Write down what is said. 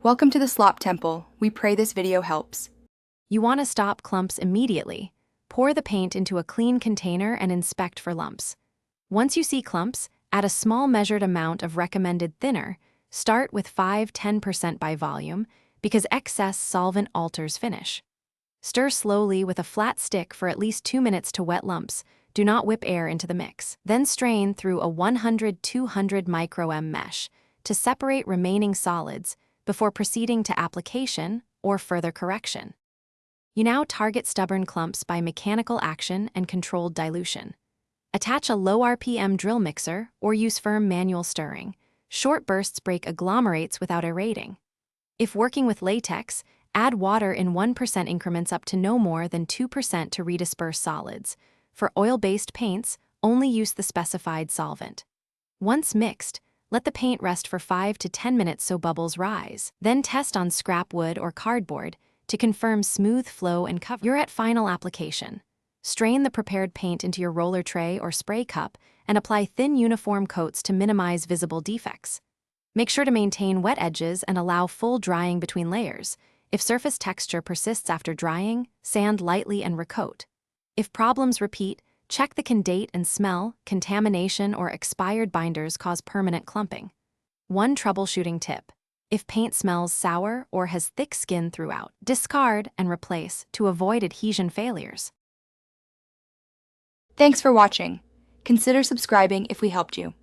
Welcome to the Slop Temple. We pray this video helps. You want to stop clumps immediately. Pour the paint into a clean container and inspect for lumps. Once you see clumps, add a small measured amount of recommended thinner. Start with 5–10% by volume, because excess solvent alters finish. Stir slowly with a flat stick for at least 2 minutes to wet lumps. Do not whip air into the mix. Then strain through a 100–200 micro-m mesh to separate remaining solids before proceeding to application or further correction. You now target stubborn clumps by mechanical action and controlled dilution. Attach a low RPM drill mixer or use firm manual stirring. Short bursts break agglomerates without aerating. If working with latex, add water in 1% increments up to no more than 2% to redisperse solids. For oil-based paints, only use the specified solvent. Once mixed, let the paint rest for 5 to 10 minutes so bubbles rise. Then test on scrap wood or cardboard to confirm smooth flow and cover. You're at final application. Strain the prepared paint into your roller tray or spray cup and apply thin uniform coats to minimize visible defects. Make sure to maintain wet edges and allow full drying between layers. If surface texture persists after drying, sand lightly and recoat. If problems repeat, check the date and smell. Contamination or expired binders cause permanent clumping. One troubleshooting tip: if paint smells sour or has thick skin throughout, discard and replace to avoid adhesion failures. Thanks for watching. Consider subscribing if we helped you.